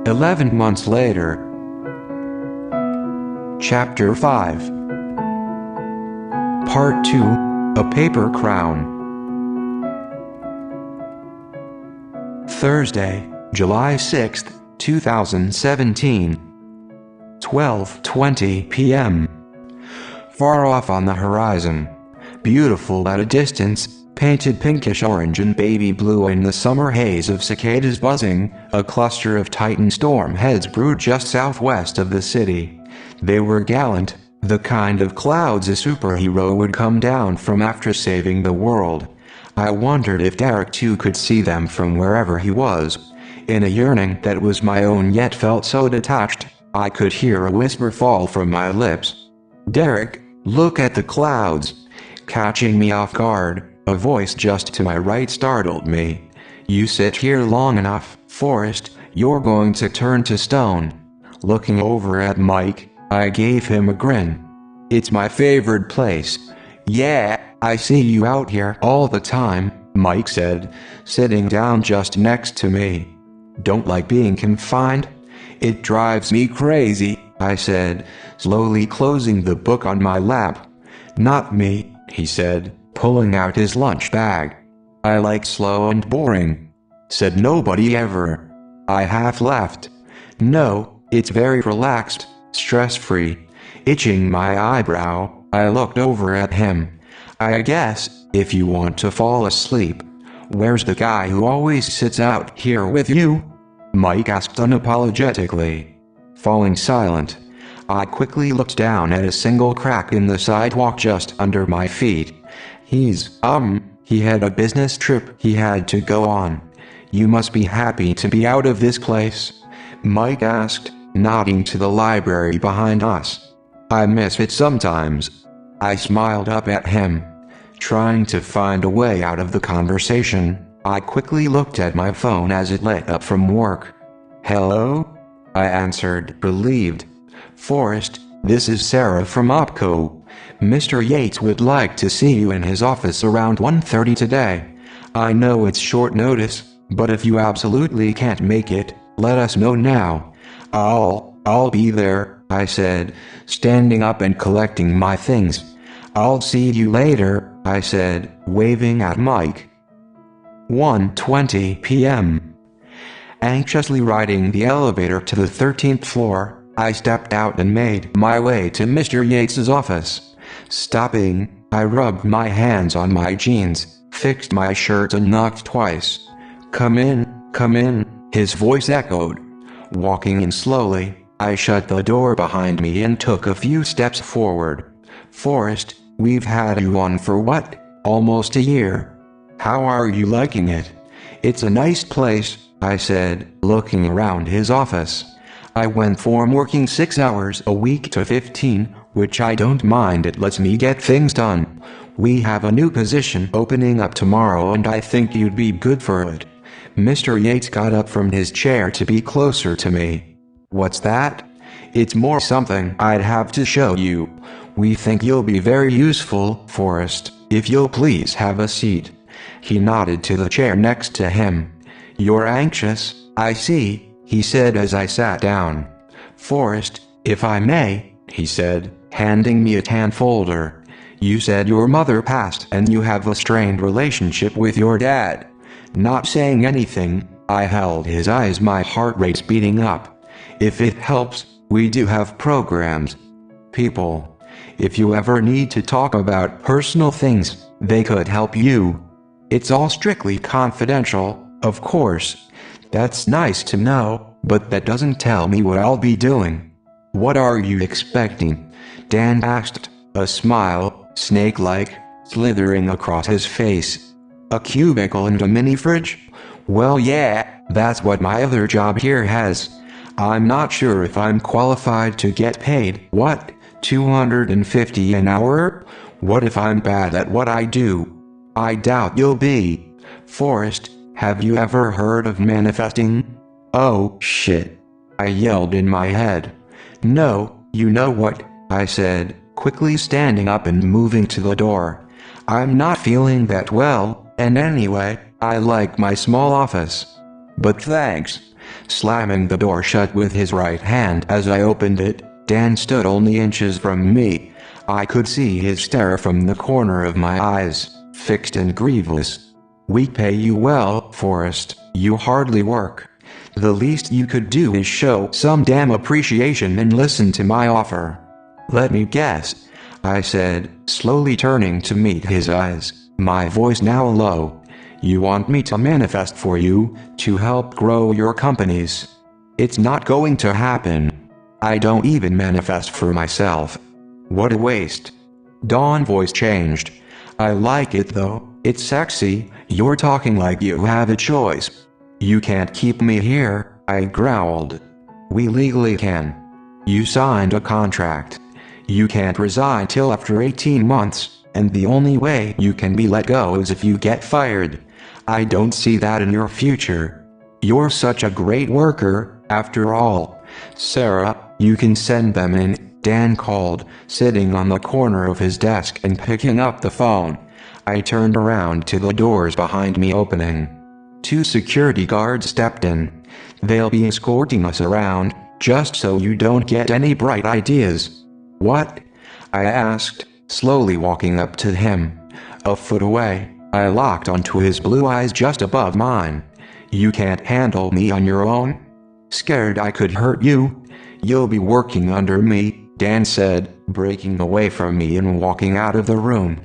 11 months later. Chapter 5. Part 2. A Paper Crown. Thursday, July 6, 2017. 12:20 p.m. Far off on the horizon, beautiful at a distance, painted pinkish orange and baby blue in the summer haze of cicadas buzzing, a cluster of Titan storm heads brewed just southwest of the city. They were gallant, the kind of clouds a superhero would come down from after saving the world. I wondered if Derek too could see them from wherever he was. In a yearning that was my own yet felt so detached, I could hear a whisper fall from my lips. "Derek, look at the clouds." Catching me off guard, a voice just to my right startled me. "You sit here long enough, Forrest, you're going to turn to stone." Looking over at Mike, I gave him a grin. "It's my favorite place." "Yeah, I see you out here all the time," Mike said, sitting down just next to me. "Don't like being confined?" "It drives me crazy," I said, slowly closing the book on my lap. "Not me," he said, pulling out his lunch bag. "I like slow and boring." "Said nobody ever." I half laughed. "No, it's very relaxed, stress-free." Itching my eyebrow, I looked over at him. "I guess, if you want to fall asleep." "Where's the guy who always sits out here with you?" Mike asked unapologetically. Falling silent, I quickly looked down at a single crack in the sidewalk just under my feet. He had a business trip he had to go on." "You must be happy to be out of this place?" Mike asked, nodding to the library behind us. "I miss it sometimes." I smiled up at him. Trying to find a way out of the conversation, I quickly looked at my phone as it lit up from work. "Hello?" I answered, relieved. "Forrest, this is Sarah from OPCO. Mr. Yates would like to see you in his office around 1:30 today. I know it's short notice, but if you absolutely can't make it, let us know now." I'll be there," I said, standing up and collecting my things. "I'll see you later," I said, waving at Mike. 1:20 p.m. Anxiously riding the elevator to the 13th floor, I stepped out and made my way to Mr. Yates's office. Stopping, I rubbed my hands on my jeans, fixed my shirt and knocked twice. Come in," his voice echoed. Walking in slowly, I shut the door behind me and took a few steps forward. "Forrest, we've had you on for what, almost a year? How are you liking it?" "It's a nice place," I said, looking around his office. "I went from working 6 hours a week to 15, which I don't mind. It lets me get things done. We have a new position opening up tomorrow and I think you'd be good for it." Mr. Yates got up from his chair to be closer to me. "What's that?" "It's more something I'd have to show you. We think you'll be very useful, Forrest, if you'll please have a seat." He nodded to the chair next to him. "You're anxious, I see," he said as I sat down. "Forrest, if I may," he said, handing me a tan folder. "You said your mother passed and you have a strained relationship with your dad." Not saying anything, I held his eyes, my heart rate speeding up. "If it helps, we do have programs. People, if you ever need to talk about personal things, they could help you. It's all strictly confidential, of course." "That's nice to know, but that doesn't tell me what I'll be doing." "What are you expecting?" Dan asked, a smile, snake-like, slithering across his face. "A cubicle and a mini fridge?" "Well, yeah, that's what my other job here has. I'm not sure if I'm qualified to get paid, what, $250 an hour? What if I'm bad at what I do?" "I doubt you'll be." "Forrest, have you ever heard of manifesting?" "Oh, shit," I yelled in my head. "No, you know what," I said, quickly standing up and moving to the door. "I'm not feeling that well, and anyway, I like my small office." But thanks. Slamming the door shut with his right hand as I opened it, Dan stood only inches from me. I could see his stare from the corner of my eyes, fixed and grievous. We pay you well, Forrest. You hardly work. The least you could do is show some damn appreciation and listen to my offer. Let me guess, I said, slowly turning to meet his eyes, my voice now low. You want me to manifest for you, to help grow your companies? It's not going to happen. I don't even manifest for myself. What a waste. Dawn's voice changed. I like it though, it's sexy. You're talking like you have a choice. You can't keep me here, I growled. We legally can. You signed a contract. You can't resign till after 18 months, and the only way you can be let go is if you get fired. I don't see that in your future. You're such a great worker, after all. Sarah, you can send them in, Dan called, sitting on the corner of his desk and picking up the phone. I turned around to the doors behind me opening. 2 security guards stepped in. They'll be escorting us around, just so you don't get any bright ideas. What? I asked, slowly walking up to him. A foot away, I locked onto his blue eyes just above mine. You can't handle me on your own? Scared I could hurt you? You'll be working under me, Dan said, breaking away from me and walking out of the room.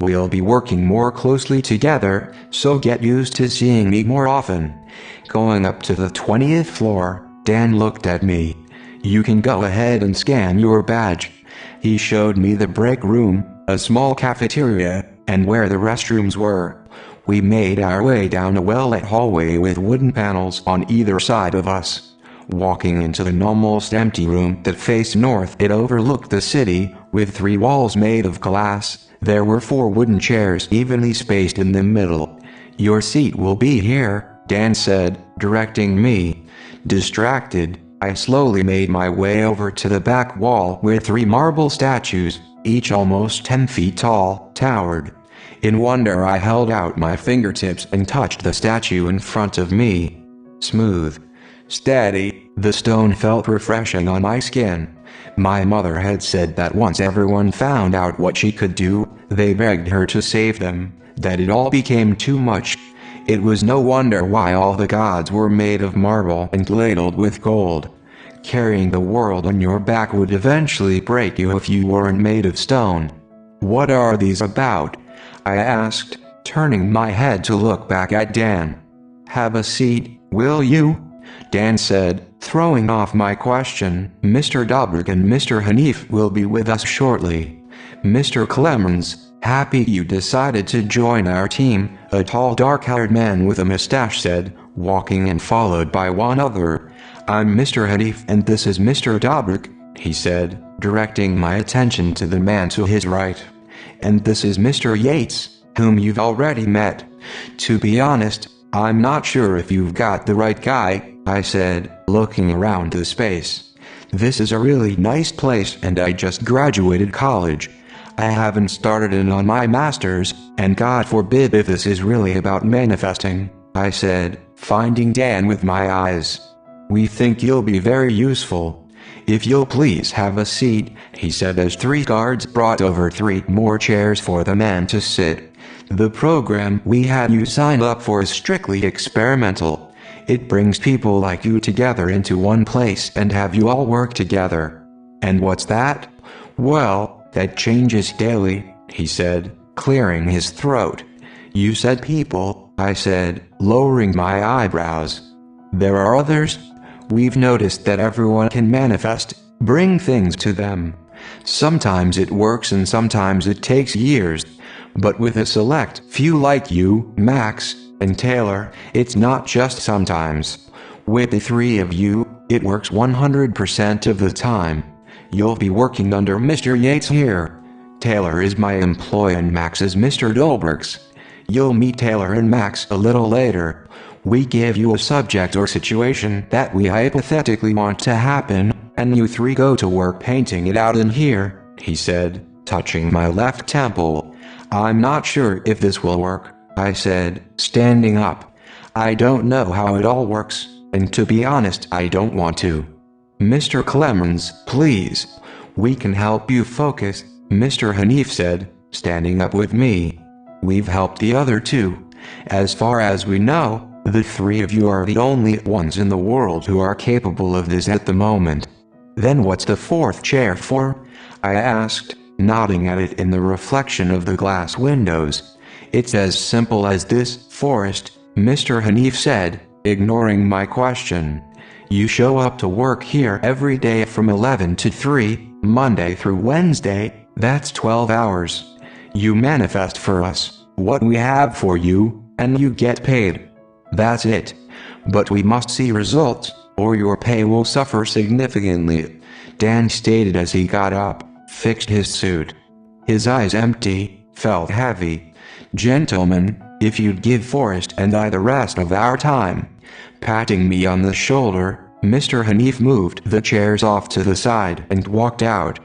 We'll be working more closely together, so get used to seeing me more often. Going up to the 20th floor, Dan looked at me. You can go ahead and scan your badge. He showed me the break room, a small cafeteria, and where the restrooms were. We made our way down a well-lit hallway with wooden panels on either side of us. Walking into an almost empty room that faced north, it overlooked the city, with 3 walls made of glass. There were 4 wooden chairs evenly spaced in the middle. Your seat will be here, Dan said, directing me. Distracted, I slowly made my way over to the back wall where 3 marble statues, each almost 10 feet tall, towered. In wonder I held out my fingertips and touched the statue in front of me. Smooth. Steady, the stone felt refreshing on my skin. My mother had said that once everyone found out what she could do, they begged her to save them, that it all became too much. It was no wonder why all the gods were made of marble and ladled with gold. Carrying the world on your back would eventually break you if you weren't made of stone. What are these about? I asked, turning my head to look back at Dan. Have a seat, will you? Dan said, throwing off my question. Mr. Dobrik and Mr. Hanif will be with us shortly. Mr. Clemens, happy you decided to join our team, a tall dark-haired man with a mustache said, walking in followed by one other. I'm Mr. Hanif and this is Mr. Dobrik, he said, directing my attention to the man to his right. And this is Mr. Yates, whom you've already met. To be honest, I'm not sure if you've got the right guy, I said, looking around the space. This is a really nice place and I just graduated college. I haven't started in on my master's, and God forbid if this is really about manifesting, I said, finding Dan with my eyes. We think you'll be very useful. If you'll please have a seat, he said as 3 guards brought over 3 more chairs for the man to sit. The program we had you sign up for is strictly experimental. It brings people like you together into one place and have you all work together. And what's that? Well, that changes daily, he said, clearing his throat. You said people, I said, lowering my eyebrows. There are others? We've noticed that everyone can manifest, bring things to them. Sometimes it works and sometimes it takes years. But with a select few like you, Max, and Taylor, it's not just sometimes. With the 3 of you, it works 100% of the time. You'll be working under Mr. Yates here. Taylor is my employee and Max is Mr. Dolberg's. You'll meet Taylor and Max a little later. We give you a subject or situation that we hypothetically want to happen, and you 3 go to work painting it out in here, he said, touching my left temple. I'm not sure if this will work, I said, standing up. I don't know how it all works, and to be honest, I don't want to. Mr. Clemens, please. We can help you focus, Mr. Hanif said, standing up with me. We've helped the other two. As far as we know, the three of you are the only ones in the world who are capable of this at the moment. Then what's the fourth chair for? I asked, nodding at it in the reflection of the glass windows. It's as simple as this, Forrest, Mr. Hanif said, ignoring my question. You show up to work here every day from 11 to 3, Monday through Wednesday, that's 12 hours. You manifest for us what we have for you, and you get paid. That's it. But we must see results, or your pay will suffer significantly, Dan stated as he got up, fixed his suit. His eyes empty, felt heavy. Gentlemen, if you'd give Forrest and I the rest of our time. Patting me on the shoulder, Mr. Hanif moved the chairs off to the side and walked out.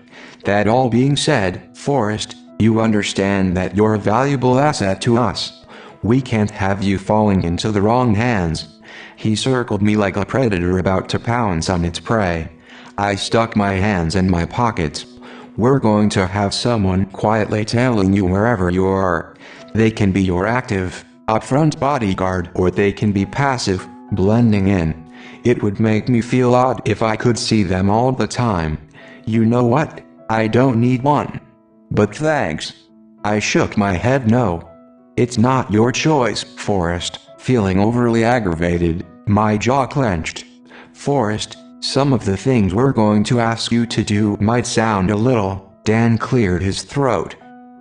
That all being said, Forrest, you understand that you're a valuable asset to us. We can't have you falling into the wrong hands. He circled me like a predator about to pounce on its prey. I stuck my hands in my pockets. We're going to have someone quietly tailing you wherever you are. They can be your active, upfront bodyguard, or they can be passive, blending in. It would make me feel odd if I could see them all the time. You know what? I don't need one. But thanks. I shook my head no. It's not your choice, Forrest. Feeling overly aggravated, my jaw clenched. Forrest, some of the things we're going to ask you to do might sound a little, Dan cleared his throat,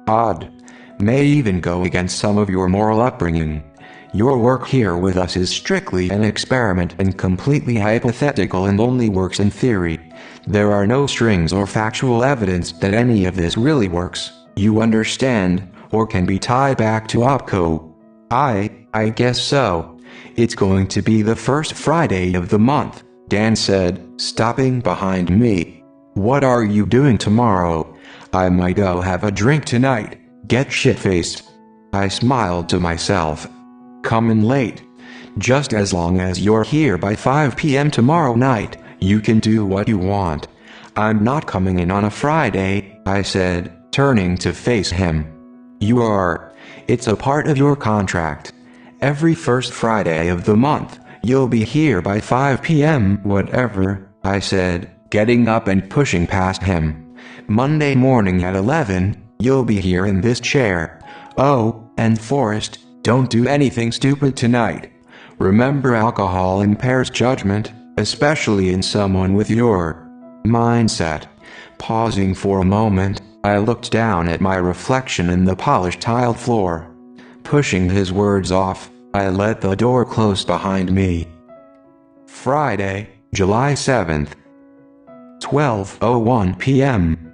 odd. May even go against some of your moral upbringing. Your work here with us is strictly an experiment and completely hypothetical and only works in theory. There are no strings or factual evidence that any of this really works, you understand, or can be tied back to OPCO. I guess so. It's going to be the first Friday of the month, Dan said, stopping behind me. What are you doing tomorrow? I might go have a drink tonight. Get shit-faced. I smiled to myself. Come in late. Just as long as you're here by 5 p.m. tomorrow night, you can do what you want. I'm not coming in on a Friday, I said, turning to face him. You are. It's a part of your contract. Every first Friday of the month, you'll be here by 5 p.m. Whatever, I said, getting up and pushing past him. Monday morning at 11, you'll be here in this chair. Oh, and Forrest, don't do anything stupid tonight. Remember, alcohol impairs judgment, especially in someone with your mindset. Pausing for a moment, I looked down at my reflection in the polished tiled floor. Pushing his words off, I let the door close behind me. Friday, July 7th. 12:01 p.m.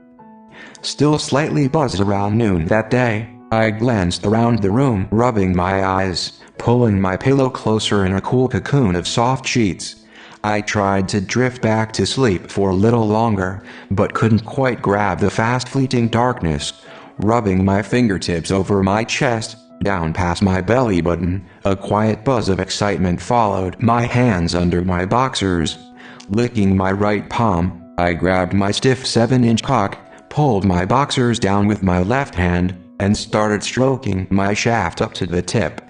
Still slightly buzzed around noon that day, I glanced around the room, rubbing my eyes, pulling my pillow closer in a cool cocoon of soft sheets. I tried to drift back to sleep for a little longer, but couldn't quite grab the fast-fleeting darkness. Rubbing my fingertips over my chest, down past my belly button, a quiet buzz of excitement followed my hands under my boxers. Licking my right palm, I grabbed my stiff 7-inch cock, pulled my boxers down with my left hand, and started stroking my shaft up to the tip.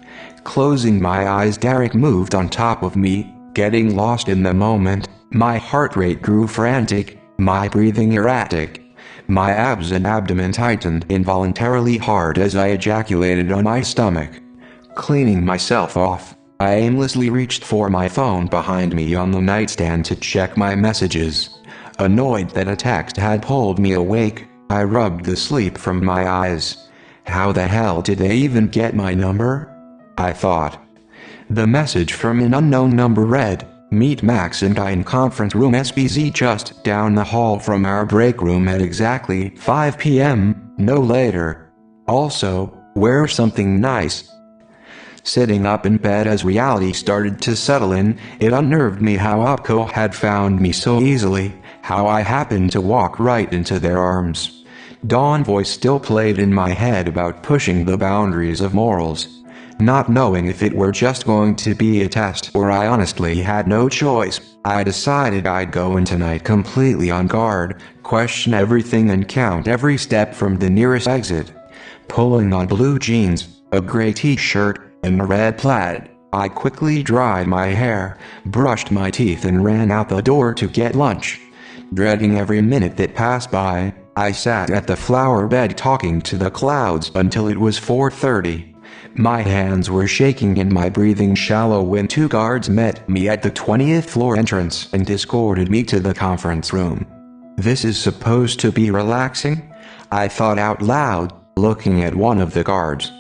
Closing my eyes, Derek moved on top of me, getting lost in the moment. My heart rate grew frantic, my breathing erratic. My abs and abdomen tightened involuntarily hard as I ejaculated on my stomach. Cleaning myself off, I aimlessly reached for my phone behind me on the nightstand to check my messages. Annoyed that a text had pulled me awake, I rubbed the sleep from my eyes. How the hell did they even get my number? I thought. The message from an unknown number read, "Meet Max and I in conference room SBZ just down the hall from our break room at exactly 5 p.m., no later. Also, wear something nice." Sitting up in bed as reality started to settle in, it unnerved me how OPCO had found me so easily, how I happened to walk right into their arms. Dawn's voice still played in my head about pushing the boundaries of morals. Not knowing if it were just going to be a test or I honestly had no choice, I decided I'd go in tonight completely on guard, question everything and count every step from the nearest exit. Pulling on blue jeans, a gray t-shirt, and a red plaid, I quickly dried my hair, brushed my teeth and ran out the door to get lunch. Dreading every minute that passed by, I sat at the flower bed talking to the clouds until it was 4:30. My hands were shaking and my breathing shallow when 2 guards met me at the 20th floor entrance and escorted me to the conference room. This is supposed to be relaxing? I thought out loud, looking at one of the guards.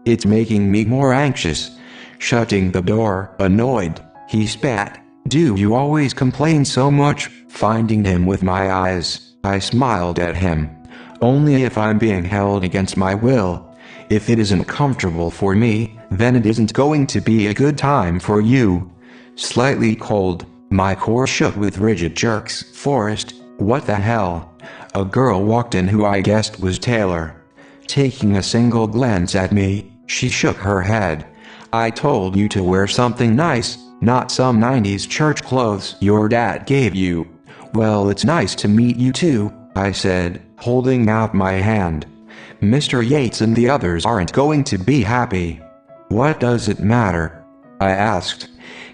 It's making me more anxious. Shutting the door, annoyed, he spat. Do you always complain so much? Finding him with my eyes, I smiled at him. Only if I'm being held against my will. If it isn't comfortable for me, then it isn't going to be a good time for you. Slightly cold, my core shook with rigid jerks. Forrest, what the hell? A girl walked in who I guessed was Taylor. Taking a single glance at me, she shook her head. I told you to wear something nice, not some 90s church clothes your dad gave you. Well, it's nice to meet you too, I said, holding out my hand. Mr. Yates and the others aren't going to be happy. What does it matter? I asked.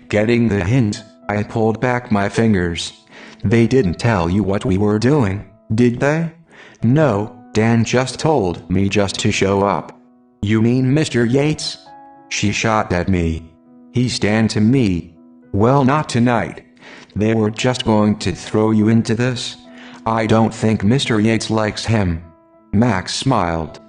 Getting the hint, I pulled back my fingers. They didn't tell you what we were doing, did they? No, Dan just told me just to show up. You mean Mr. Yates? She shot at me. He's Dan to me. Well, not tonight. They were just going to throw you into this. I don't think Mr. Yates likes him. Max smiled.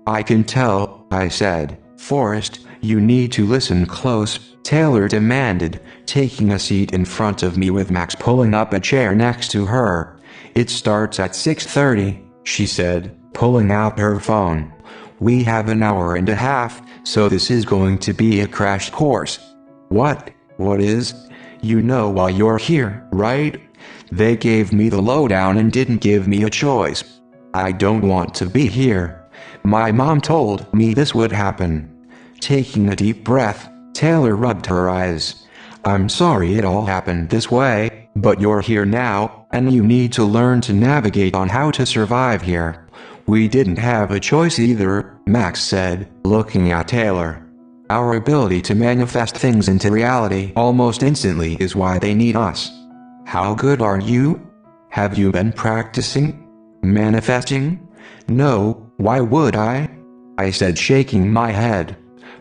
I can tell, I said. Forrest, you need to listen close, Taylor demanded, taking a seat in front of me with Max pulling up a chair next to her. It starts at 6:30, she said, pulling out her phone. We have an hour and a half, so this is going to be a crash course. What is? You know why you're here, right? They gave me the lowdown and didn't give me a choice. I don't want to be here. My mom told me this would happen. Taking a deep breath, Taylor rubbed her eyes. I'm sorry it all happened this way, but you're here now, and you need to learn to navigate on how to survive here. We didn't have a choice either, Max said, looking at Taylor. Our ability to manifest things into reality almost instantly is why they need us. How good are you? Have you been practicing? Manifesting? No, why would I? I said, shaking my head.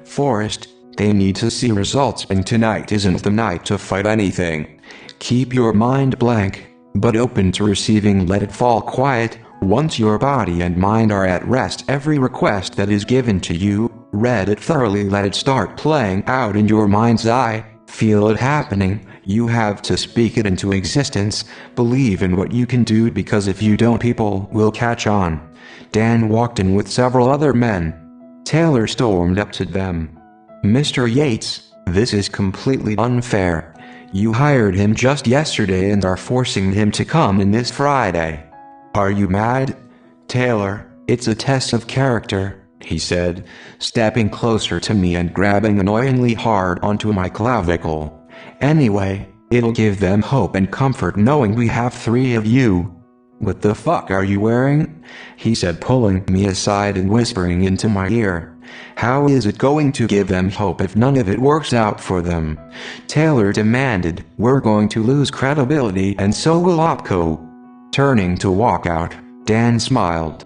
Forrest, they need to see results, and tonight isn't the night to fight anything. Keep your mind blank, but open to receiving. Let it fall quiet. Once your body and mind are at rest, every request that is given to you, read it thoroughly, let it start playing out in your mind's eye, feel it happening. You have to speak it into existence, believe in what you can do, because if you don't, people will catch on. Dan walked in with several other men. Taylor stormed up to them. Mr. Yates, this is completely unfair. You hired him just yesterday and are forcing him to come in this Friday. Are you mad? Taylor, it's a test of character, he said, stepping closer to me and grabbing annoyingly hard onto my clavicle. Anyway, it'll give them hope and comfort knowing we have 3 of you. What the fuck are you wearing? He said, pulling me aside and whispering into my ear. How is it going to give them hope if none of it works out for them? Taylor demanded. We're going to lose credibility, and so will OPCO. Turning to walk out, Dan smiled.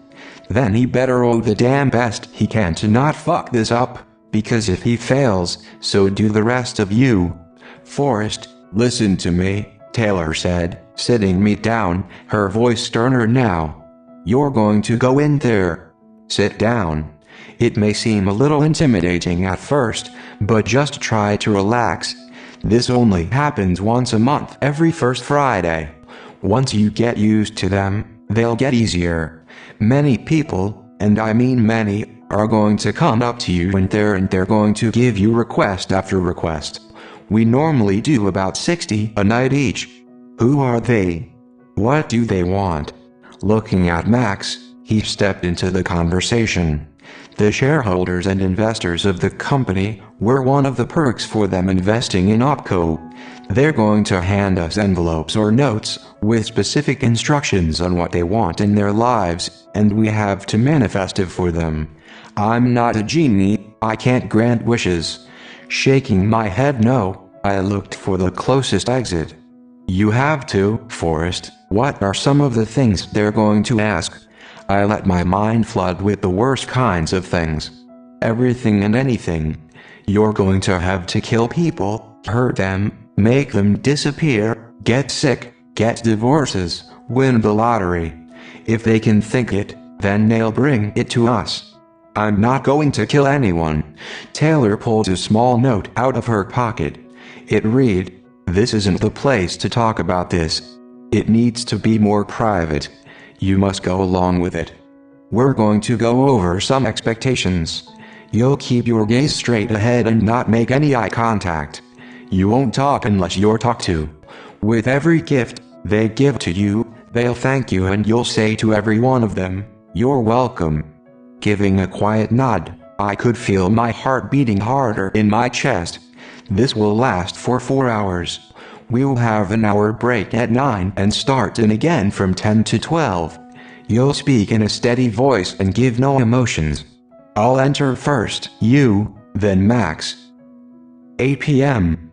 Then he better owe the damn best he can to not fuck this up, because if he fails, so do the rest of you. Forrest, listen to me, Taylor said, sitting me down, her voice sterner now. You're going to go in there. Sit down. It may seem a little intimidating at first, but just try to relax. This only happens once a month, every first Friday. Once you get used to them, they'll get easier. Many people, and I mean many, are going to come up to you and they're going to give you request after request. We normally do about 60 a night each. Who are they? What do they want? Looking at Max, he stepped into the conversation. The shareholders and investors of the company were one of the perks for them investing in OPCO. They're going to hand us envelopes or notes with specific instructions on what they want in their lives, and we have to manifest it for them. I'm not a genie, I can't grant wishes. Shaking my head no, I looked for the closest exit. You have to, Forrest. What are some of the things they're going to ask? I let my mind flood with the worst kinds of things. Everything and anything. You're going to have to kill people, hurt them, make them disappear, get sick, get divorces, win the lottery. If they can think it, then they'll bring it to us. I'm not going to kill anyone. Taylor pulled a small note out of her pocket. It read, "This isn't the place to talk about this. It needs to be more private. You must go along with it. We're going to go over some expectations. You'll keep your gaze straight ahead and not make any eye contact. You won't talk unless you're talked to. With every gift they give to you, they'll thank you and you'll say to every one of them, 'You're welcome.'" Giving a quiet nod, I could feel my heart beating harder in my chest. This will last for 4 hours. We'll have an hour break at 9 and start in again from 10 to 12. You'll speak in a steady voice and give no emotions. I'll enter first, you, then Max. 8 p.m.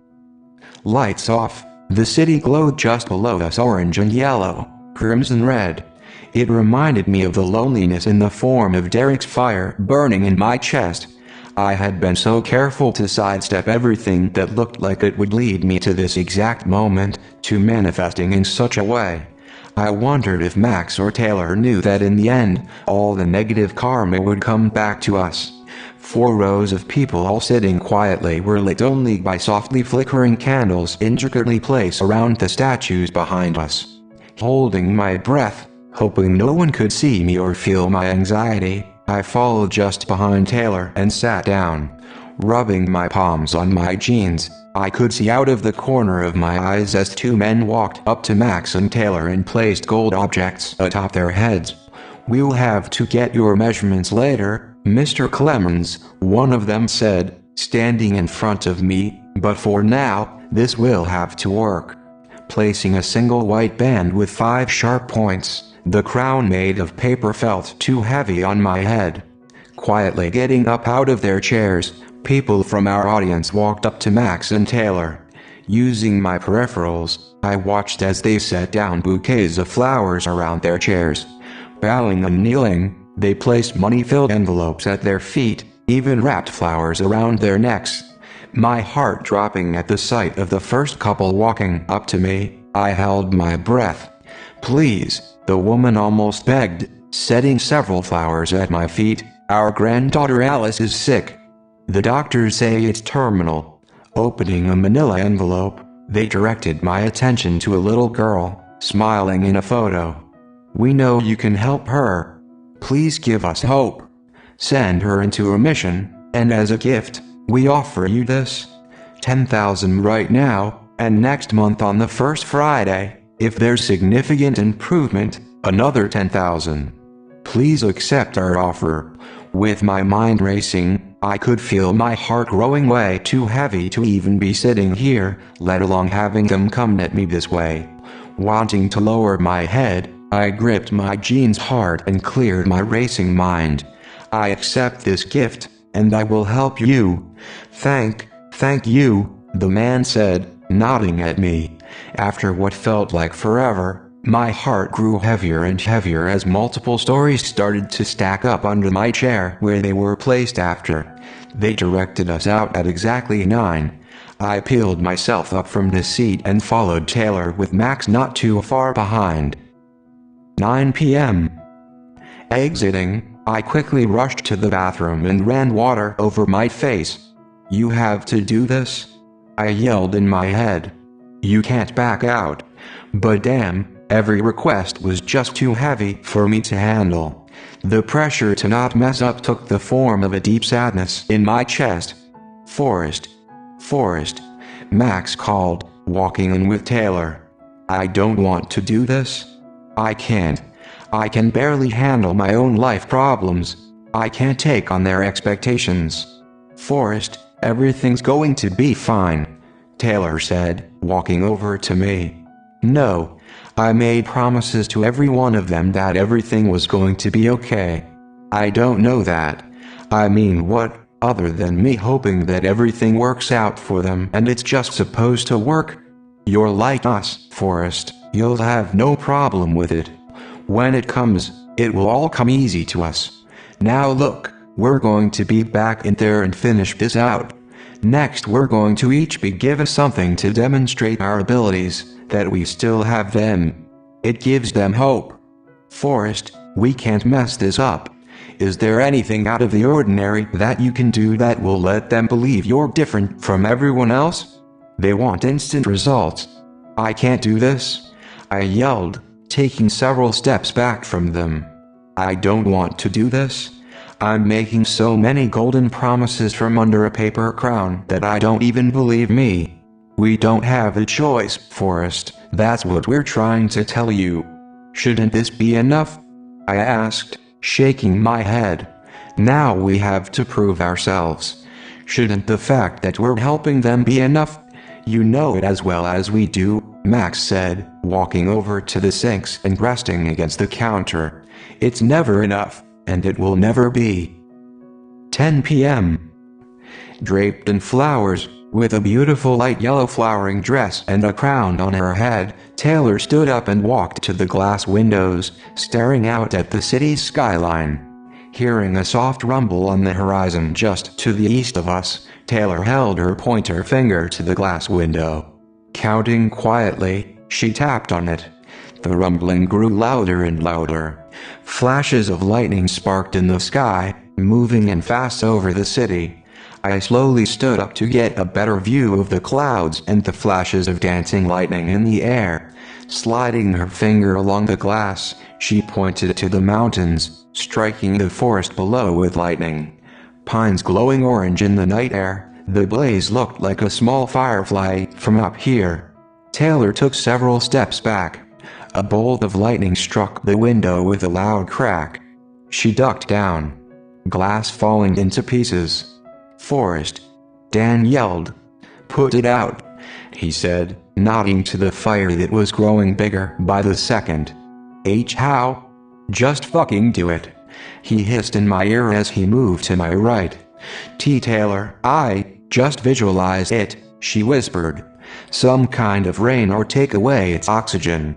Lights off. The city glowed just below us, orange and yellow, crimson red. It reminded me of the loneliness in the form of Derek's fire burning in my chest. I had been so careful to sidestep everything that looked like it would lead me to this exact moment, to manifesting in such a way. I wondered if Max or Taylor knew that in the end, all the negative karma would come back to us. 4 rows of people all sitting quietly were lit only by softly flickering candles intricately placed around the statues behind us. Holding my breath, hoping no one could see me or feel my anxiety, I followed just behind Taylor and sat down. Rubbing my palms on my jeans, I could see out of the corner of my eyes as 2 men walked up to Max and Taylor and placed gold objects atop their heads. "We'll have to get your measurements later, Mr. Clemens," one of them said, standing in front of me, "but for now, this will have to work." Placing a single white band with 5 sharp points, the crown made of paper felt too heavy on my head. Quietly getting up out of their chairs, people from our audience walked up to Max and Taylor. Using my peripherals, I watched as they set down bouquets of flowers around their chairs. Bowing and kneeling, they placed money-filled envelopes at their feet, even wrapped flowers around their necks. My heart dropping at the sight of the first couple walking up to me, I held my breath. "Please," the woman almost begged, setting several flowers at my feet. "Our granddaughter Alice is sick. The doctors say it's terminal." Opening a manila envelope, they directed my attention to a little girl, smiling in a photo. "We know you can help her. Please give us hope. Send her into remission, and as a gift, we offer you this. 10,000 right now, and next month on the first Friday, if there's significant improvement, another 10,000. Please accept our offer." With my mind racing, I could feel my heart growing way too heavy to even be sitting here, let alone having them come at me this way. Wanting to lower my head, I gripped my jeans hard and cleared my racing mind. "I accept this gift, and I will help you." Thank you," the man said, nodding at me. After what felt like forever, my heart grew heavier and heavier as multiple stories started to stack up under my chair where they were placed after. They directed us out at exactly 9. I peeled myself up from the seat and followed Taylor with Max not too far behind. 9 p.m. Exiting, I quickly rushed to the bathroom and ran water over my face. "You have to do this," I yelled in my head. "You can't back out." But damn, every request was just too heavy for me to handle. The pressure to not mess up took the form of a deep sadness in my chest. Forrest, Max called, walking in with Taylor. "I don't want to do this. I can't. I can barely handle my own life problems. I can't take on their expectations. Forrest, everything's going to be fine, Taylor said, walking over to me. No, I made promises to every one of them that everything was going to be okay. I don't know that. I mean, what, other than me hoping that everything works out for them and it's just supposed to work? You're like us, Forrest, you'll have no problem with it. When it comes, it will all come easy to us. Now look, we're going to be back in there and finish this out. Next we're going to each be given something to demonstrate our abilities, that we still have them. It gives them hope. Forrest, we can't mess this up. Is there anything out of the ordinary that you can do that will let them believe you're different from everyone else? They want instant results. I can't do this, I yelled, taking several steps back from them. I don't want to do this. I'm making so many golden promises from under a paper crown that I don't even believe me. We don't have a choice, Forrest, that's what we're trying to tell you. Shouldn't this be enough? I asked, shaking my head. Now we have to prove ourselves. Shouldn't the fact that we're helping them be enough? You know it as well as we do, Max said, walking over to the sinks and resting against the counter. It's never enough, and it will never be. 10 p.m. Draped in flowers, with a beautiful light yellow flowering dress and a crown on her head, Taylor stood up and walked to the glass windows, staring out at the city's skyline. Hearing a soft rumble on the horizon just to the east of us, Taylor held her pointer finger to the glass window. Counting quietly, she tapped on it. The rumbling grew louder and louder. Flashes of lightning sparked in the sky, moving and fast over the city. I slowly stood up to get a better view of the clouds and the flashes of dancing lightning in the air. Sliding her finger along the glass, she pointed to the mountains, striking the forest below with lightning. Pines glowing orange in the night air, the blaze looked like a small firefly from up here. Taylor took several steps back. A bolt of lightning struck the window with a loud crack. She ducked down. Glass falling into pieces. Forrest, Dan yelled. Put it out, he said, nodding to the fire that was growing bigger by the second. How? Just fucking do it, he hissed in my ear as he moved to my right. Taylor, just visualize it, she whispered. Some kind of rain or take away its oxygen.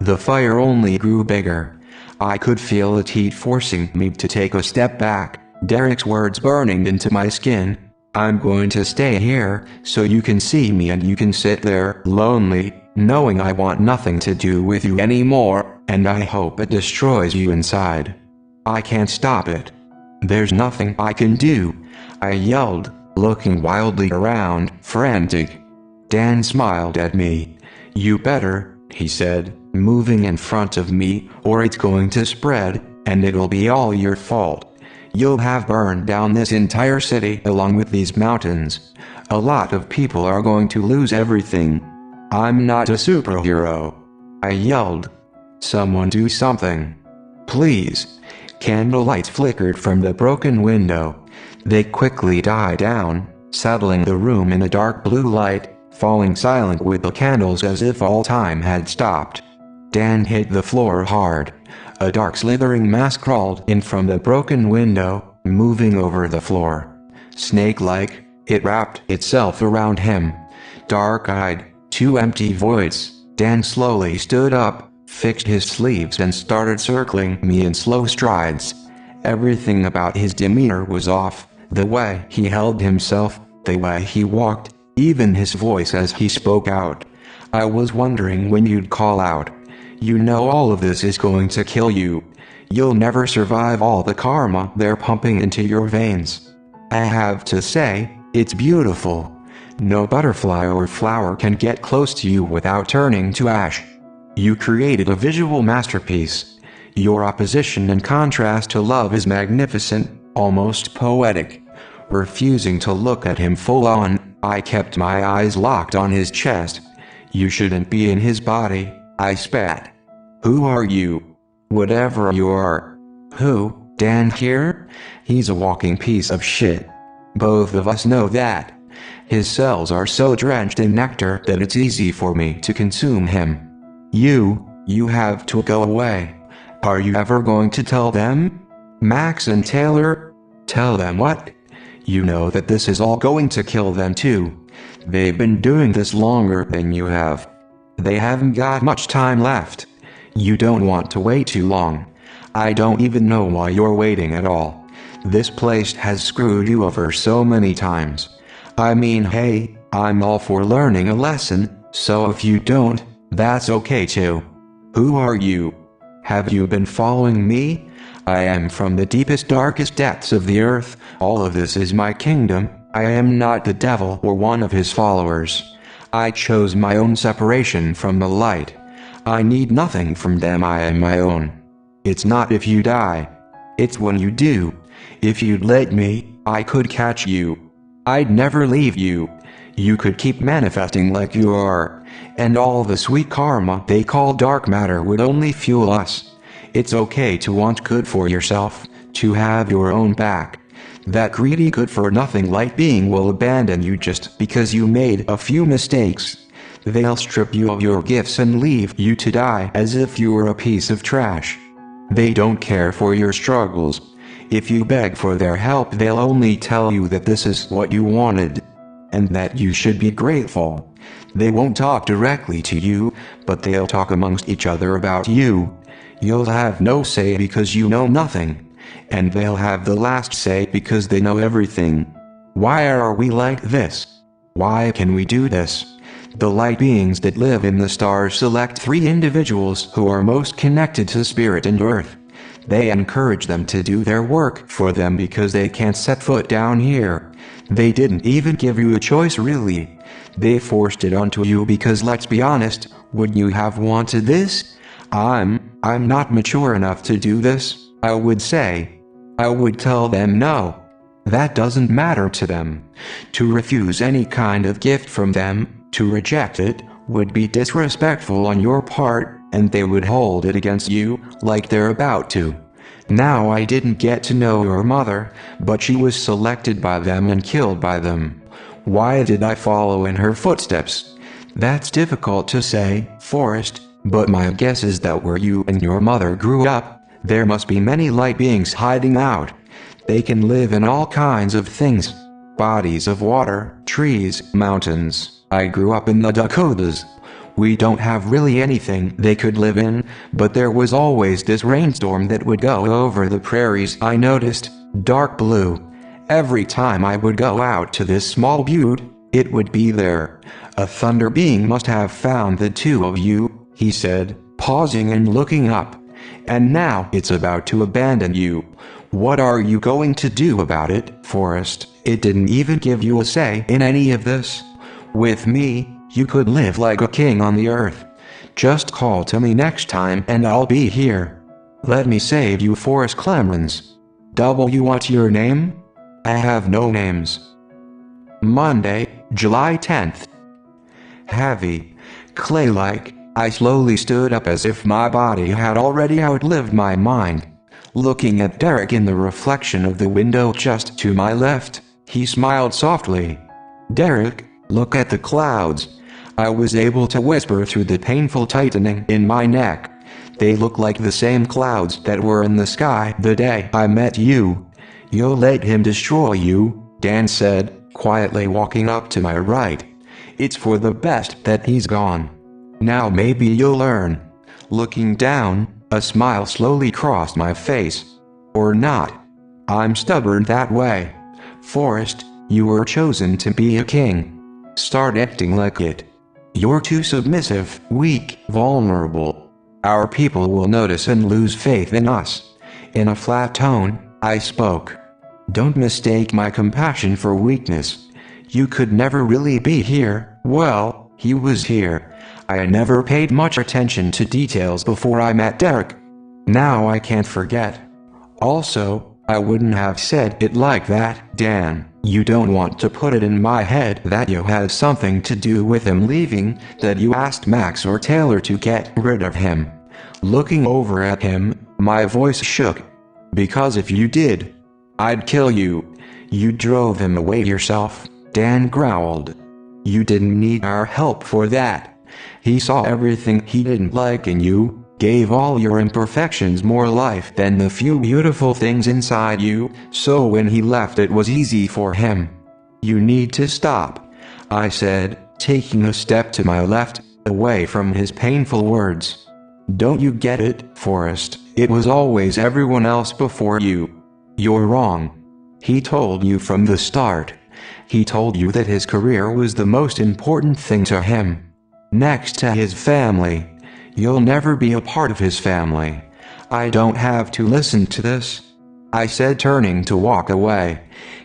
The fire only grew bigger. I could feel its heat forcing me to take a step back. Derek's words burning into my skin. I'm going to stay here, so you can see me and you can sit there, lonely, knowing I want nothing to do with you anymore, and I hope it destroys you inside. I can't stop it. There's nothing I can do, I yelled, looking wildly around, frantic. Dan smiled at me. You better, he said, moving in front of me, or it's going to spread, and it'll be all your fault. You'll have burned down this entire city along with these mountains. A lot of people are going to lose everything. I'm not a superhero, I yelled. Someone do something. Please. Candlelights flickered from the broken window. They quickly died down, settling the room in a dark blue light, falling silent with the candles as if all time had stopped. Dan hit the floor hard. A dark slithering mass crawled in from the broken window, moving over the floor. Snake-like, it wrapped itself around him. Dark-eyed, two empty voids, Dan slowly stood up, fixed his sleeves and started circling me in slow strides. Everything about his demeanor was off, the way he held himself, the way he walked, even his voice as he spoke out. I was wondering when you'd call out. You know all of this is going to kill you. You'll never survive all the karma they're pumping into your veins. I have to say, it's beautiful. No butterfly or flower can get close to you without turning to ash. You created a visual masterpiece. Your opposition and contrast to love is magnificent, almost poetic. Refusing to look at him full on, I kept my eyes locked on his chest. You shouldn't be in his body, I spat. Who are you? Whatever you are. Who? Dan here? He's a walking piece of shit. Both of us know that. His cells are so drenched in nectar that it's easy for me to consume him. You have to go away. Are you ever going to tell them? Max and Taylor? Tell them what? You know that this is all going to kill them too. They've been doing this longer than you have. They haven't got much time left. You don't want to wait too long. I don't even know why you're waiting at all. This place has screwed you over so many times. I mean, hey, I'm all for learning a lesson, so if you don't, that's okay too. Who are you? Have you been following me? I am from the deepest, darkest depths of the earth. All of this is my kingdom. I am not the devil or one of his followers. I chose my own separation from the light. I need nothing from them. I am my own. It's not if you die. It's when you do. If you'd let me, I could catch you. I'd never leave you. You could keep manifesting like you are. And all the sweet karma they call dark matter would only fuel us. It's okay to want good for yourself, to have your own back. That greedy good-for-nothing light being will abandon you just because you made a few mistakes. They'll strip you of your gifts and leave you to die as if you were a piece of trash. They don't care for your struggles. If you beg for their help, they'll only tell you that this is what you wanted, and that you should be grateful. They won't talk directly to you, but they'll talk amongst each other about you. You'll have no say because you know nothing, and they'll have the last say because they know everything. Why are we like this? Why can we do this? The light beings that live in the stars select 3 individuals who are most connected to spirit and earth. They encourage them to do their work for them because they can't set foot down here. They didn't even give you a choice really. They forced it onto you because, let's be honest, would you have wanted this? I'm not mature enough to do this, I would say. I would tell them no. That doesn't matter to them. To refuse any kind of gift from them, to reject it, would be disrespectful on your part, and they would hold it against you, like they're about to. Now I didn't get to know your mother, but she was selected by them and killed by them. Why did I follow in her footsteps? That's difficult to say, Forrest, but my guess is that where you and your mother grew up, there must be many light beings hiding out. They can live in all kinds of things. Bodies of water, trees, mountains. I grew up in the Dakotas. We don't have really anything they could live in, but there was always this rainstorm that would go over the prairies. I noticed, dark blue. Every time I would go out to this small butte, it would be there. A thunder being must have found the 2 of you, he said, pausing and looking up. And now it's about to abandon you. What are you going to do about it, Forrest? It didn't even give you a say in any of this. With me, you could live like a king on the earth. Just call to me next time and I'll be here. Let me save you, Forrest Clemens. What's your name? I have no names. Monday, July 10th. Heavy, clay-like, I slowly stood up as if my body had already outlived my mind. Looking at Derek in the reflection of the window just to my left, he smiled softly. Derek, look at the clouds. I was able to whisper through the painful tightening in my neck. They look like the same clouds that were in the sky the day I met you. You'll let him destroy you, Dan said, quietly walking up to my right. It's for the best that he's gone. Now maybe you'll learn. Looking down, a smile slowly crossed my face. Or not. I'm stubborn that way. Forrest, you were chosen to be a king. Start acting like it. You're too submissive, weak, vulnerable. Our people will notice and lose faith in us. In a flat tone, I spoke. Don't mistake my compassion for weakness. You could never really be here. Well, he was here. I never paid much attention to details before I met Derek. Now I can't forget. Also, I wouldn't have said it like that, Dan. You don't want to put it in my head that you had something to do with him leaving, that you asked Max or Taylor to get rid of him. Looking over at him, my voice shook. Because if you did, I'd kill you. You drove him away yourself, Dan growled. You didn't need our help for that. He saw everything he didn't like in you, gave all your imperfections more life than the few beautiful things inside you, so when he left it was easy for him. You need to stop, I said, taking a step to my left, away from his painful words. Don't you get it, Forrest? It was always everyone else before you. You're wrong. He told you from the start. He told you that his career was the most important thing to him. Next to his family. You'll never be a part of his family. I don't have to listen to this, I said, turning to walk away.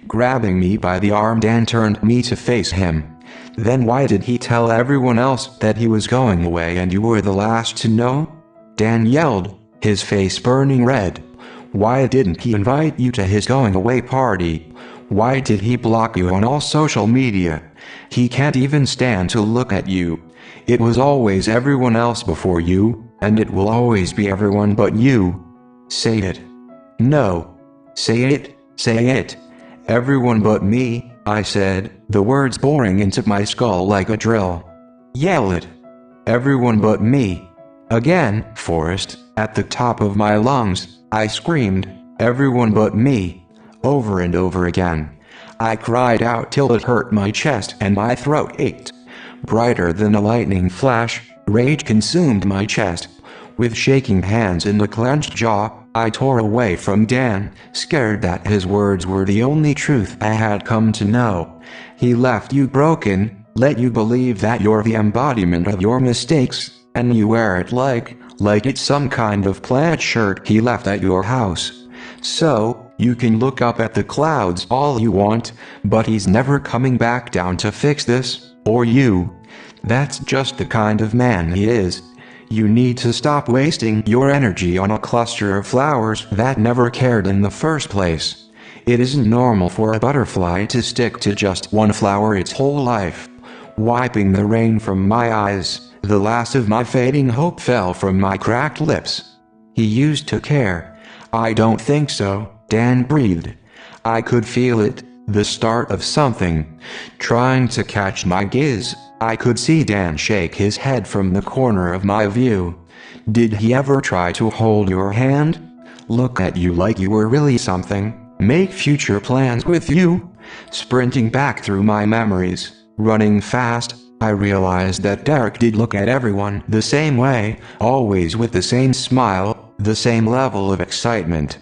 Grabbing me by the arm, Dan turned me to face him. Then why did he tell everyone else that he was going away and you were the last to know? Dan yelled, his face burning red. Why didn't he invite you to his going away party? Why did he block you on all social media? He can't even stand to look at you. It was always everyone else before you, and it will always be everyone but you. Say it. No. Say it, say it. Everyone but me, I said, the words boring into my skull like a drill. Yell it. Everyone but me. Again, Forrest, at the top of my lungs, I screamed, everyone but me. Over and over again. I cried out till it hurt my chest and my throat ached. Brighter than a lightning flash, rage consumed my chest. With shaking hands and a clenched jaw, I tore away from Dan, scared that his words were the only truth I had come to know. He left you broken, let you believe that you're the embodiment of your mistakes, and you wear it like it's some kind of plaid shirt he left at your house. So, you can look up at the clouds all you want, but he's never coming back down to fix this, or you. That's just the kind of man he is. You need to stop wasting your energy on a cluster of flowers that never cared in the first place. It isn't normal for a butterfly to stick to just one flower its whole life. Wiping the rain from my eyes, the last of my fading hope fell from my cracked lips. He used to care. I don't think so, Dan breathed. I could feel it, the start of something. Trying to catch my gaze, I could see Dan shake his head from the corner of my view. Did he ever try to hold your hand? Look at you like you were really something? Make future plans with you? Sprinting back through my memories, running fast, I realized that Derek did look at everyone the same way, always with the same smile, the same level of excitement.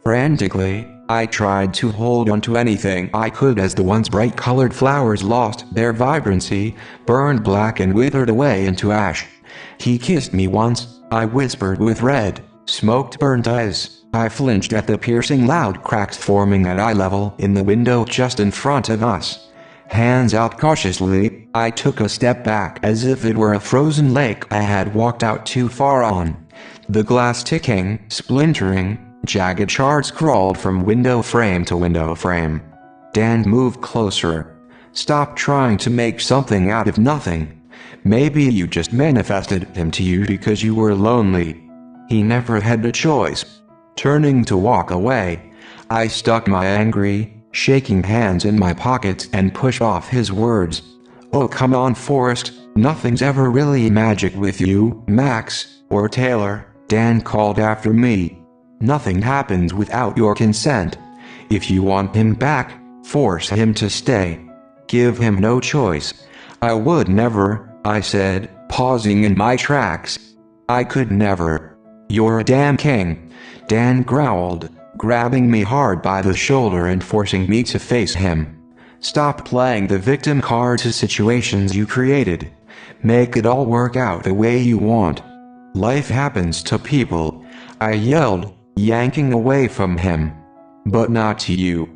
Frantically, I tried to hold on to anything I could as the once bright-colored flowers lost their vibrancy, burned black and withered away into ash. He kissed me once, I whispered with red, smoked burnt eyes. I flinched at the piercing loud cracks forming at eye level in the window just in front of us. Hands out cautiously, I took a step back as if it were a frozen lake I had walked out too far on. The glass ticking, splintering, jagged shards crawled from window frame to window frame. Dan moved closer. Stop trying to make something out of nothing. Maybe you just manifested him to you because you were lonely. He never had a choice. Turning to walk away, I stuck my angry, shaking hands in my pockets and pushed off his words. Oh come on Forrest, nothing's ever really magic with you, Max, or Taylor, Dan called after me. Nothing happens without your consent. If you want him back, force him to stay. Give him no choice. I would never, I said, pausing in my tracks. I could never. You're a damn king, Dan growled, grabbing me hard by the shoulder and forcing me to face him. Stop playing the victim card to situations you created. Make it all work out the way you want. Life happens to people, I yelled, yanking away from him. But not to you.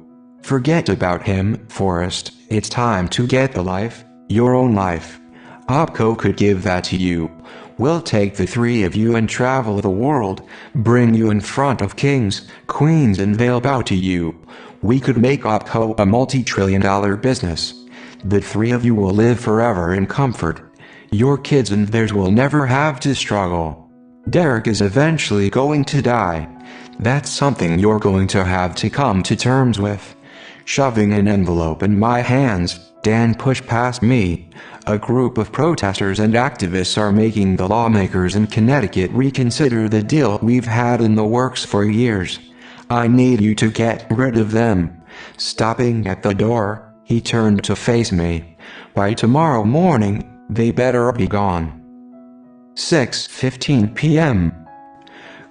Forget about him, Forrest. It's time to get a life, your own life. Opco could give that to you. We'll take the three of you and travel the world, bring you in front of kings, queens and they'll bow to you. We could make Opco a multi-trillion-dollar business. The three of you will live forever in comfort. Your kids and theirs will never have to struggle. Derek is eventually going to die. That's something you're going to have to come to terms with. Shoving an envelope in my hands, Dan pushed past me. A group of protesters and activists are making the lawmakers in Connecticut reconsider the deal we've had in the works for years. I need you to get rid of them. Stopping at the door, he turned to face me. By tomorrow morning, they better be gone. 6:15 p.m.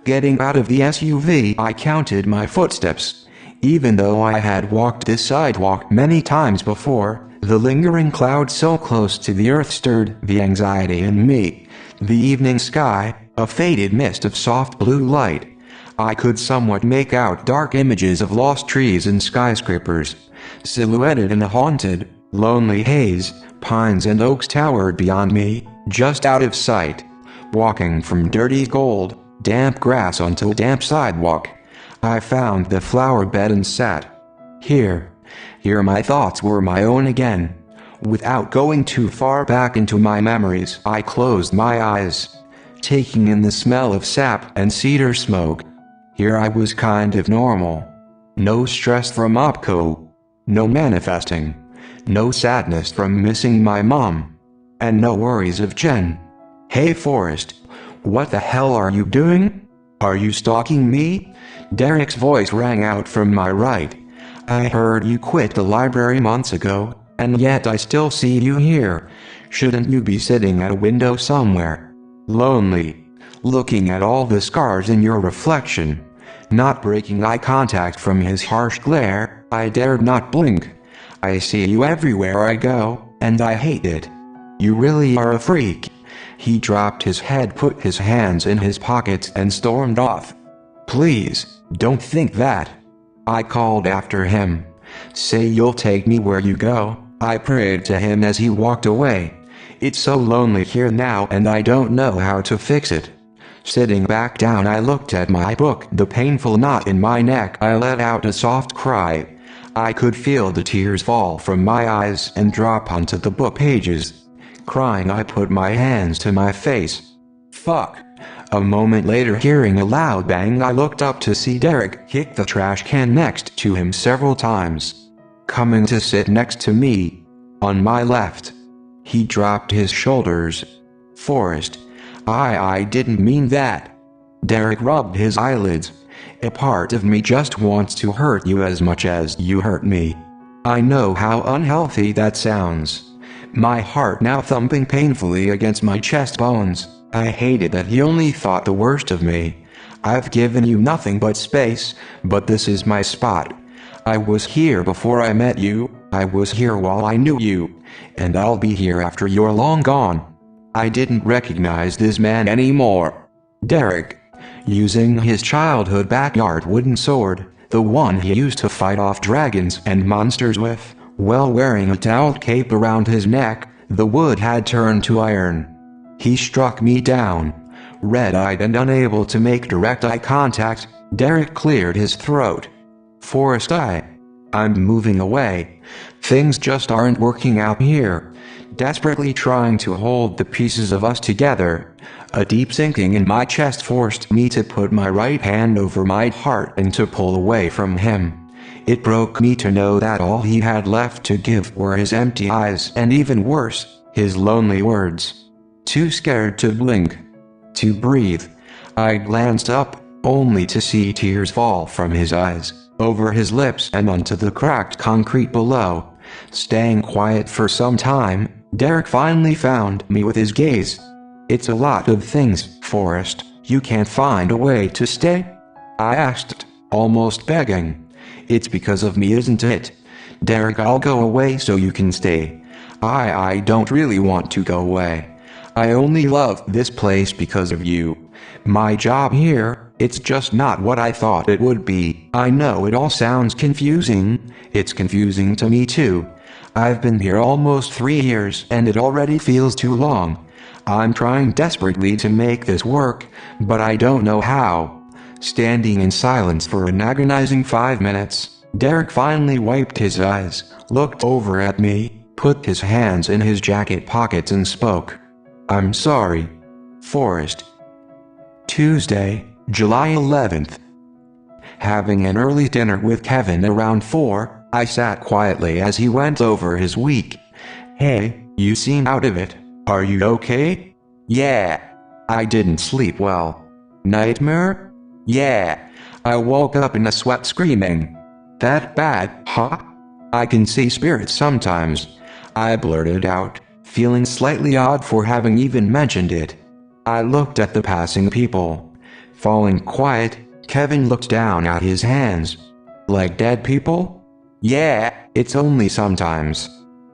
Getting out of the SUV, I counted my footsteps. Even though I had walked this sidewalk many times before, the lingering cloud so close to the earth stirred the anxiety in me. The evening sky, a faded mist of soft blue light. I could somewhat make out dark images of lost trees and skyscrapers. Silhouetted in a haunted, lonely haze, pines and oaks towered beyond me, just out of sight. Walking from dirty gold, damp grass onto a damp sidewalk, I found the flower bed and sat. Here my thoughts were my own again. Without going too far back into my memories, I closed my eyes, taking in the smell of sap and cedar smoke. Here I was kind of normal. No stress from OPCO. No manifesting. No sadness from missing my mom. And no worries of Jen. Hey Forrest, what the hell are you doing? Are you stalking me? Derek's voice rang out from my right. I heard you quit the library months ago, and yet I still see you here. Shouldn't you be sitting at a window somewhere? Lonely. Looking at all the scars in your reflection. Not breaking eye contact from his harsh glare, I dared not blink. I see you everywhere I go, and I hate it. You really are a freak. He dropped his head, put his hands in his pockets, and stormed off. Please, don't think that. I called after him. Say you'll take me where you go, I prayed to him as he walked away. It's so lonely here now and I don't know how to fix it. Sitting back down, I looked at my book, the painful knot in my neck. I let out a soft cry. I could feel the tears fall from my eyes and drop onto the book pages. Crying, I put my hands to my face. Fuck. A moment later, hearing a loud bang, I looked up to see Derek kick the trash can next to him several times, coming to sit next to me, on my left. He dropped his shoulders. Forrest, I didn't mean that. Derek rubbed his eyelids. A part of me just wants to hurt you as much as you hurt me. I know how unhealthy that sounds. My heart now thumping painfully against my chest bones. I hated that he only thought the worst of me. I've given you nothing but space, but this is my spot. I was here before I met you, I was here while I knew you, and I'll be here after you're long gone. I didn't recognize this man anymore. Derek, using his childhood backyard wooden sword, the one he used to fight off dragons and monsters with, while wearing a towel cape around his neck, the wood had turned to iron. He struck me down. Red-eyed and unable to make direct eye contact, Derek cleared his throat. Forrest, I'm moving away. Things just aren't working out here. Desperately trying to hold the pieces of us together. A deep sinking in my chest forced me to put my right hand over my heart and to pull away from him. It broke me to know that all he had left to give were his empty eyes, and even worse, his lonely words. Too scared to blink, to breathe, I glanced up, only to see tears fall from his eyes, over his lips and onto the cracked concrete below. Staying quiet for some time, Derek finally found me with his gaze. It's a lot of things, Forrest. You can't find a way to stay? I asked, almost begging. It's because of me, isn't it? Derek, I'll go away so you can stay. I don't really want to go away. I only love this place because of you. My job here, it's just not what I thought it would be. I know it all sounds confusing. It's confusing to me too. I've been here almost 3 years and it already feels too long. I'm trying desperately to make this work, but I don't know how. Standing in silence for an agonizing 5 minutes, Derek finally wiped his eyes, looked over at me, put his hands in his jacket pockets and spoke. I'm sorry, Forrest. Tuesday, July 11th. Having an early dinner with Kevin around 4, I sat quietly as he went over his week. "Hey, you seem out of it. Are you okay?" "Yeah. I didn't sleep well." "Nightmare?" "Yeah. I woke up in a sweat screaming." "That bad, huh?" "I can see spirits sometimes," I blurted out, feeling slightly odd for having even mentioned it. I looked at the passing people. Falling quiet, Kevin looked down at his hands. "Like dead people?" "Yeah, it's only sometimes."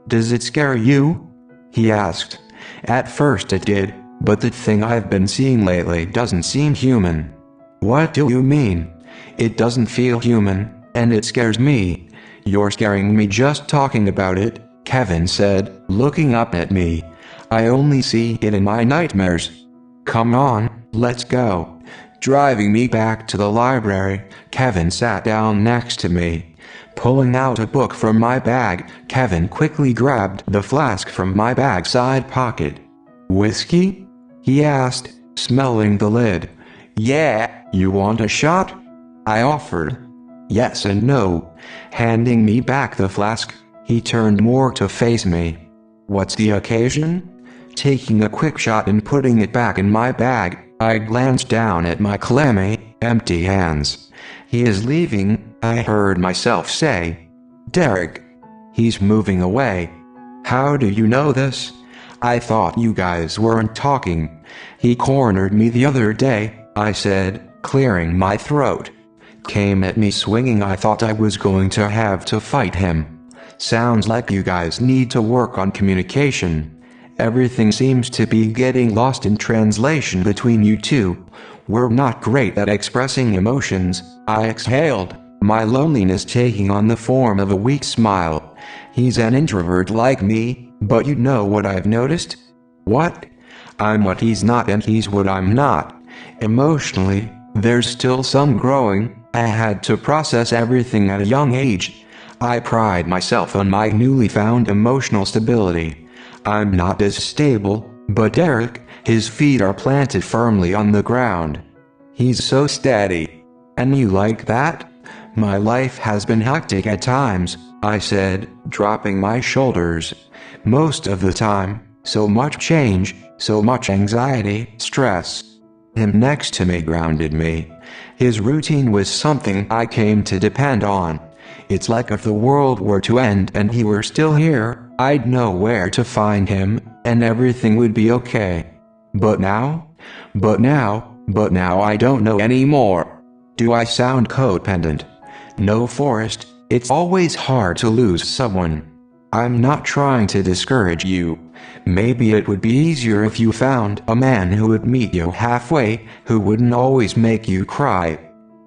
"Does it scare you?" he asked. At first it did, but the thing I've been seeing lately doesn't seem human. "What do you mean?" "It doesn't feel human, and it scares me." "You're scaring me just talking about it," Kevin said, looking up at me. "I only see it in my nightmares." "Come on, let's go." Driving me back to the library, Kevin sat down next to me. Pulling out a book from my bag, Kevin quickly grabbed the flask from my bag side pocket. "Whiskey?" he asked, smelling the lid. "Yeah, you want a shot?" I offered. Yes and no. Handing me back the flask, he turned more to face me. "What's the occasion?" Taking a quick shot and putting it back in my bag, I glanced down at my clammy, empty hands. "He is leaving," I heard myself say. "Derek." "He's moving away." "How do you know this?" "I thought you guys weren't talking." "He cornered me the other day," I said, clearing my throat. "Came at me swinging. I thought I was going to have to fight him." "Sounds like you guys need to work on communication. Everything seems to be getting lost in translation between you two. We're not great at expressing emotions." I exhaled, my loneliness taking on the form of a weak smile. "He's an introvert like me, but you know what I've noticed?" "What?" "I'm what he's not and he's what I'm not. Emotionally, there's still some growing. I had to process everything at a young age. I pride myself on my newly found emotional stability. I'm not as stable, but Derek, his feet are planted firmly on the ground. He's so steady." "And you like that?" "My life has been hectic at times," I said, dropping my shoulders. "Most of the time, so much change, so much anxiety, stress." Him next to me grounded me. His routine was something I came to depend on. It's like if the world were to end and he were still here, I'd know where to find him, and everything would be okay. But now I don't know anymore. Do I sound codependent? No, Forrest, it's always hard to lose someone. I'm not trying to discourage you. Maybe it would be easier if you found a man who would meet you halfway, who wouldn't always make you cry.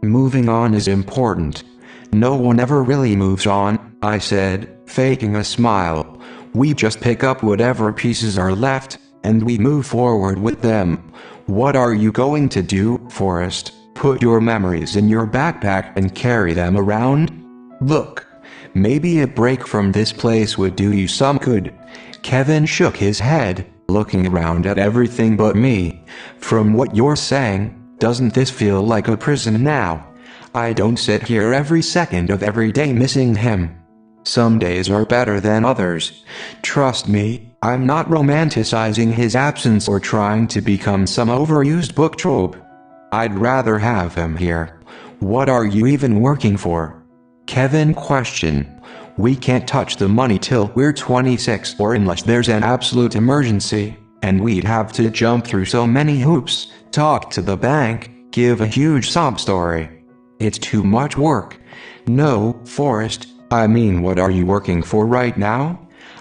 Moving on is important. No one ever really moves on, I said, faking a smile. We just pick up whatever pieces are left, and we move forward with them. What are you going to do, Forrest? Put your memories in your backpack and carry them around? Look, maybe a break from this place would do you some good. Kevin shook his head, looking around at everything but me. From what you're saying, doesn't this feel like a prison now? I don't sit here every second of every day missing him. Some days are better than others. Trust me, I'm not romanticizing his absence or trying to become some overused book trope. I'd rather have him here. What are you even working for? Kevin questioned. We can't touch the money till we're 26 or unless there's an absolute emergency, and we'd have to jump through so many hoops, talk to the bank, give a huge sob story. It's too much work. No, Forrest, I mean, what are you working for right now?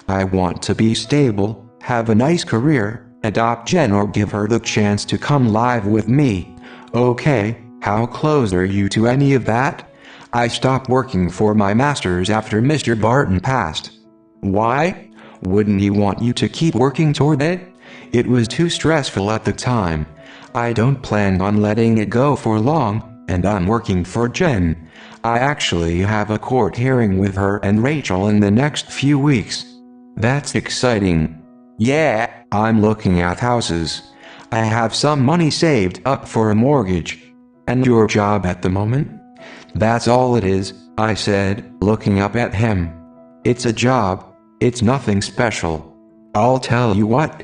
I want to be stable, have a nice career, adopt Jen or give her the chance to come live with me. Okay, how close are you to any of that? I stopped working for my masters after Mr. Barton passed. Why? Wouldn't he want you to keep working toward it? It was too stressful at the time. I don't plan on letting it go for long, and I'm working for Jen. I actually have a court hearing with her and Rachel in the next few weeks. That's exciting. Yeah, I'm looking at houses. I have some money saved up for a mortgage. And your job at the moment? "That's all it is," I said, looking up at him. "It's a job. It's nothing special." "I'll tell you what.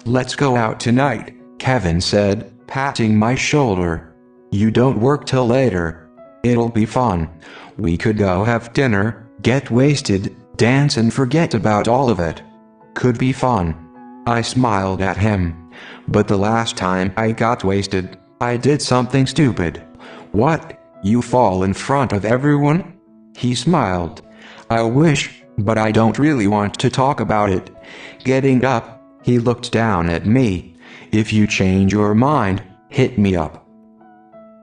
Let's go out tonight," Kevin said, patting my shoulder. "You don't work till later. It'll be fun. We could go have dinner, get wasted, dance and forget about all of it. Could be fun." I smiled at him. "But the last time I got wasted, I did something stupid." "What? You fall in front of everyone?" He smiled. "I wish, but I don't really want to talk about it." Getting up, he looked down at me. "If you change your mind, hit me up."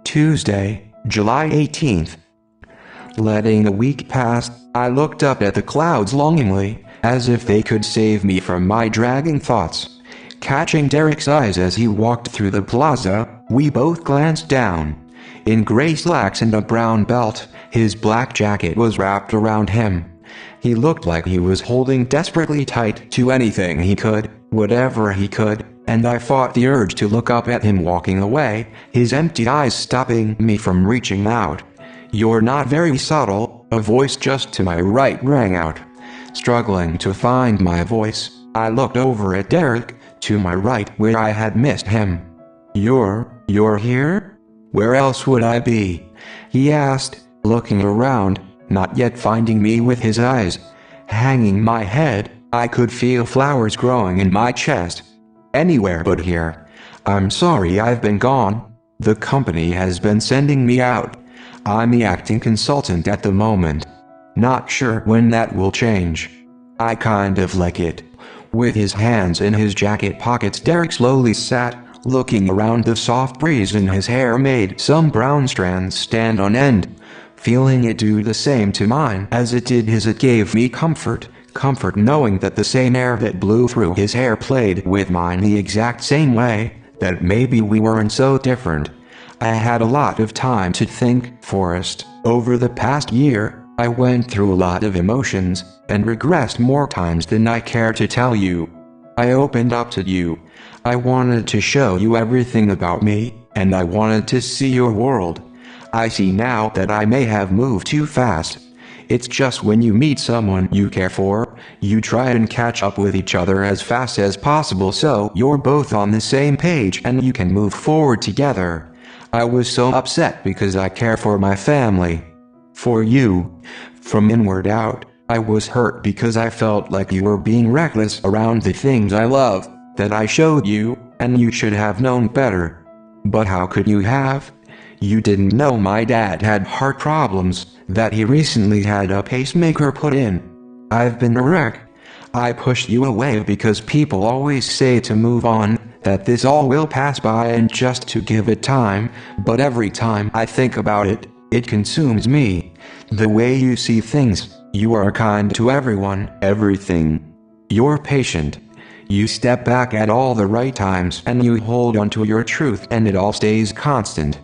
Tuesday, July 18th. Letting the week pass, I looked up at the clouds longingly, as if they could save me from my dragging thoughts. Catching Derek's eyes as he walked through the plaza, we both glanced down. In gray slacks and a brown belt, his black jacket was wrapped around him. He looked like he was holding desperately tight to anything he could, whatever he could, and I fought the urge to look up at him walking away, his empty eyes stopping me from reaching out. "You're not very subtle," a voice just to my right rang out. Struggling to find my voice, I looked over at Derek, to my right where I had missed him. You're here? Where else would I be?" he asked, looking around, not yet finding me with his eyes. Hanging my head, I could feel flowers growing in my chest. "Anywhere but here. I'm sorry I've been gone. The company has been sending me out. I'm the acting consultant at the moment. Not sure when that will change. I kind of like it." With his hands in his jacket pockets, Derek slowly sat, looking around. The soft breeze in his hair made some brown strands stand on end. Feeling it do the same to mine as it did his, it gave me comfort knowing that the same air that blew through his hair played with mine the exact same way, that maybe we weren't so different. I had a lot of time to think, Forrest. Over the past year, I went through a lot of emotions, and regressed more times than I care to tell you. I opened up to you. I wanted to show you everything about me, and I wanted to see your world. I see now that I may have moved too fast. It's just when you meet someone you care for, you try and catch up with each other as fast as possible so you're both on the same page and you can move forward together. I was so upset because I care for my family. For you. From inward out, I was hurt because I felt like you were being reckless around the things I love, that I showed you, and you should have known better. But how could you have? You didn't know my dad had heart problems, that he recently had a pacemaker put in. I've been a wreck. I pushed you away because people always say to move on, that this all will pass by and just to give it time, but every time I think about it, it consumes me. The way you see things, you are kind to everyone, everything. You're patient. You step back at all the right times and you hold on to your truth and it all stays constant.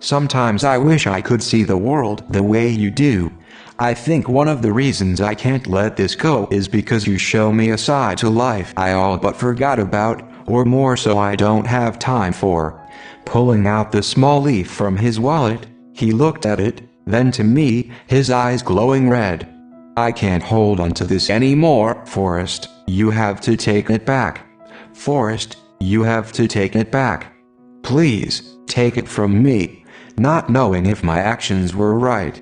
Sometimes I wish I could see the world the way you do. I think one of the reasons I can't let this go is because you show me a side to life I all but forgot about, or more so I don't have time for. Pulling out the small leaf from his wallet, he looked at it, then to me, his eyes glowing red. "I can't hold on to this anymore, Forrest. You have to take it back. Forrest, you have to take it back. Please, take it from me." Not knowing if my actions were right,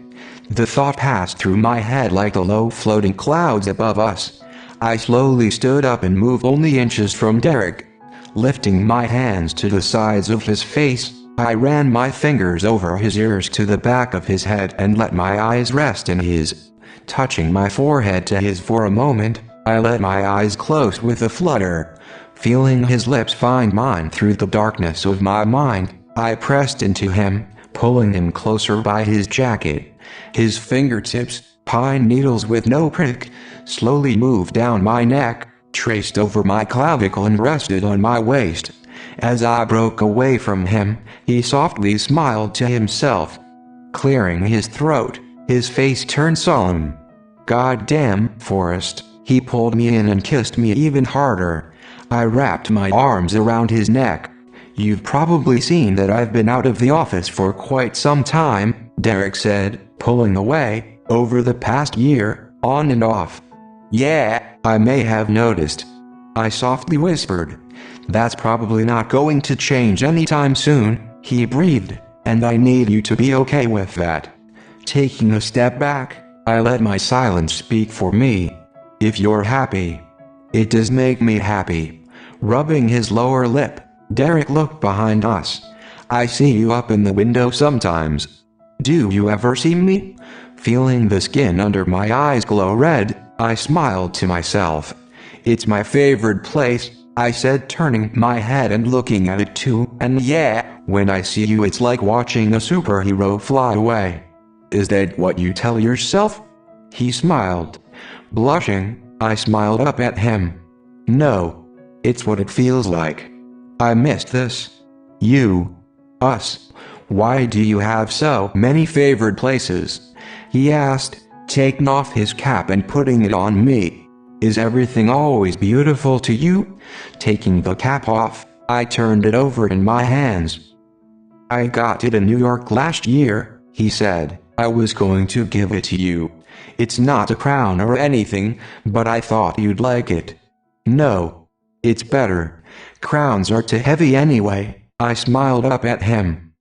the thought passed through my head like the low floating clouds above us. I slowly stood up and moved only inches from Derek. Lifting my hands to the sides of his face, I ran my fingers over his ears to the back of his head and let my eyes rest in his. Touching my forehead to his for a moment, I let my eyes close with a flutter. Feeling his lips find mine through the darkness of my mind, I pressed into him, pulling him closer by his jacket. His fingertips, pine needles with no prick, slowly moved down my neck, traced over my clavicle and rested on my waist. As I broke away from him, he softly smiled to himself. Clearing his throat, his face turned solemn. "God damn, Forrest." He pulled me in and kissed me even harder. I wrapped my arms around his neck. "You've probably seen that I've been out of the office for quite some time, Derek said, pulling away. Over the past year, on and off. Yeah, I may have noticed. I softly whispered. That's probably not going to change anytime soon, he breathed, and I need you to be okay with that. Taking a step back, I let my silence speak for me. If you're happy, it does make me happy. Rubbing his lower lip, Derek looked behind us. I see you up in the window sometimes. Do you ever see me? Feeling the skin under my eyes glow red, I smiled to myself. It's my favorite place, I said, turning my head and looking at it too. And yeah, when I see you it's like watching a superhero fly away. Is that what you tell yourself? He smiled. Blushing, I smiled up at him. No. It's what it feels like. I missed this. You. Us. Why do you have so many favorite places? He asked, taking off his cap and putting it on me. Is everything always beautiful to you? Taking the cap off, I turned it over in my hands. I got it in New York last year, he said. I was going to give it to you. It's not a crown or anything, but I thought you'd like it. No. It's better. Crowns are too heavy anyway. I smiled up at him.